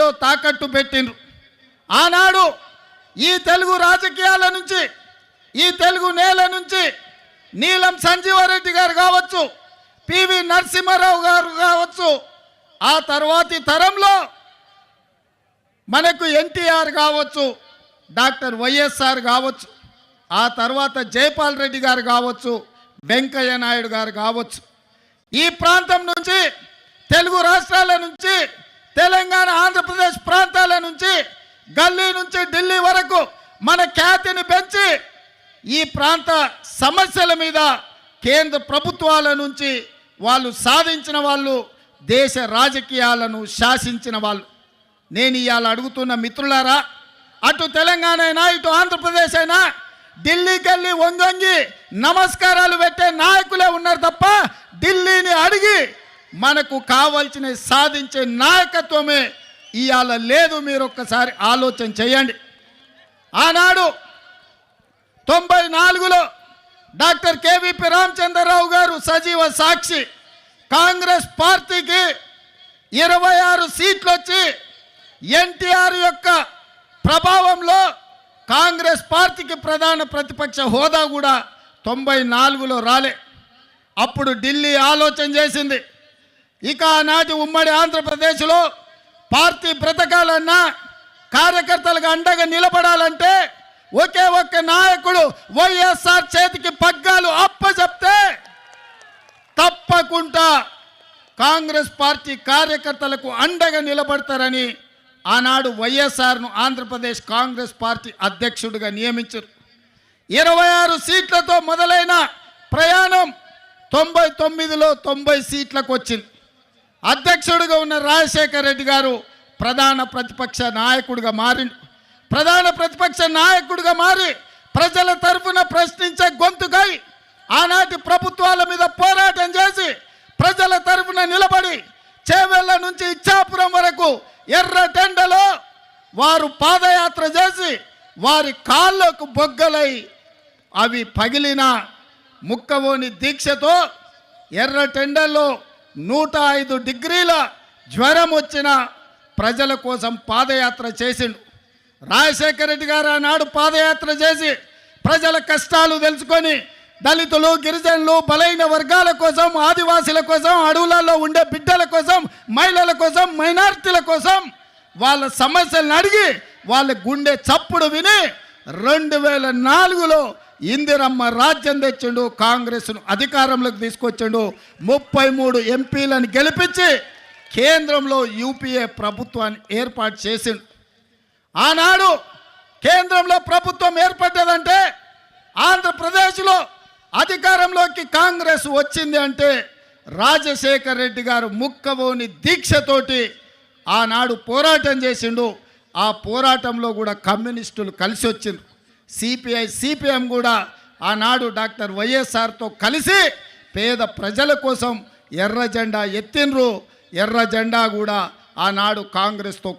చేతిలో తాకట్టు పెట్టిండ్రు. ఆనాడు ఈ తెలుగు రాజకీయాల నుంచి, ఈ తెలుగు నేల నుంచి నీలం సంజీవారెడ్డి గారు కావచ్చు, పివి నరసింహారావు గారు కావచ్చు, ఆ తర్వాతి తరంలో మనకు ఎన్టీఆర్ కావచ్చు, డాక్టర్ వైఎస్ఆర్ కావచ్చు, ఆ తర్వాత జైపాల్ రెడ్డి గారు కావచ్చు, వెంకయ్య నాయుడు గారు కావచ్చు, ఈ ప్రాంతం నుంచి తెలుగు రాష్ట్రాల నుంచి తెలంగాణ ఆంధ్రప్రదేశ్ ప్రాంతాల నుంచి గల్లీ నుంచి ఢిల్లీ వరకు మన ఖ్యాతిని పెంచి ఈ ప్రాంత సమస్యల మీద కేంద్ర ప్రభుత్వాల నుంచి వాళ్ళు సాధించిన వాళ్ళు, దేశ రాజకీయాలను శాసించిన వాళ్ళు. నేను ఇవాళ అడుగుతున్న మిత్రులారా, అటు తెలంగాణ అయినా ఇటు ఆంధ్రప్రదేశ్ అయినా ఢిల్లీకి వెళ్ళి వంగొంగి నమస్కారాలు పెట్టే నాయకులే ఉన్నారు తప్ప ఢిల్లీని అడిగి మనకు కావాల్సిన సాధించే నాయకత్వమే ఇవాళ లేదు. మీరు ఒక్కసారి ఆలోచన చేయండి. ఆనాడు 94లో డాక్టర్ కేవీపీ రామచంద్రరావు గారు సజీవ సాక్షి, కాంగ్రెస్ పార్టీకి 26 సీట్లు వచ్చి ఎన్టీఆర్ యొక్క ప్రభావంలో కాంగ్రెస్ పార్టీకి ప్రధాన ప్రతిపక్ష హోదా కూడా 94లో రాలే. అప్పుడు ఢిల్లీ ఆలోచన చేసింది, ఇక ఆనాటి ఉమ్మడి ఆంధ్రప్రదేశ్లో పార్టీ బ్రతకాలన్నా, కార్యకర్తలకు అండగా నిలబడాలంటే ఒకే ఒక్క నాయకుడు వైఎస్ఆర్ చేతికి పగ్గాలు అప్పచెప్తే తప్పకుండా కాంగ్రెస్ పార్టీ కార్యకర్తలకు అండగా నిలబడతారని ఆనాడు వైఎస్ఆర్ను ఆంధ్రప్రదేశ్ కాంగ్రెస్ పార్టీ అధ్యక్షుడిగా నియమించారు. 26 సీట్లతో మొదలైన ప్రయాణం 99లో 90 సీట్లకు వచ్చింది. అధ్యక్షుడిగా ఉన్న రాజశేఖర రెడ్డి గారు ప్రధాన ప్రతిపక్ష నాయకుడిగా మారిండు. ప్రధాన ప్రతిపక్ష నాయకుడిగా మారి ప్రజల తరఫున ప్రశ్నించే గొంతుకై ఆనాటి ప్రభుత్వాల మీద పోరాటం చేసి ప్రజల తరఫున నిలబడి చేవెళ్ళ నుంచి ఇచ్చాపురం వరకు ఎర్రటెండలో వారు పాదయాత్ర చేసి వారి కాళ్ళకు బొగ్గలై అవి పగిలిన ముక్కవోని దీక్షతో ఎర్రటెండలో 105 డిగ్రీల జ్వరం వచ్చిన ప్రజల కోసం పాదయాత్ర చేసిండు. రాజశేఖర రెడ్డి గారు ఆనాడు పాదయాత్ర చేసి ప్రజల కష్టాలు తెలుసుకొని దళితులు, గిరిజనులు, బలైన వర్గాల కోసం, ఆదివాసీల కోసం, అడవులలో ఉండే బిడ్డల కోసం, మహిళల కోసం, మైనారిటీల కోసం వాళ్ళ సమస్యలను అడిగి వాళ్ళ గుండె చప్పుడు విని 2004లో ఇందిరమ్మ రాజ్యం తెచ్చిండు, కాంగ్రెస్ను అధికారంలోకి తీసుకొచ్చిండు, 33 ఎంపీలను గెలిపించి కేంద్రంలో యూపీఏ ప్రభుత్వాన్ని ఏర్పాటు చేసిండు. ఆనాడు కేంద్రంలో ప్రభుత్వం ఏర్పడ్డదంటే, ఆంధ్రప్రదేశ్లో అధికారంలోకి కాంగ్రెస్ వచ్చింది అంటే రాజశేఖర రెడ్డి గారు ముక్కవోని దీక్షతోటి ఆనాడు పోరాటం చేసిండు. ఆ పోరాటంలో కూడా కమ్యూనిస్టులు కలిసి వచ్చిండ్రు. సిపిఐ, సిపిఎం కూడా ఆనాడు డాక్టర్ వైఎస్ఆర్తో కలిసి పేద ప్రజల కోసం ఎర్ర జెండా ఎత్తిండ్రు. ఎర్ర జెండా కూడా ఆనాడు కాంగ్రెస్తో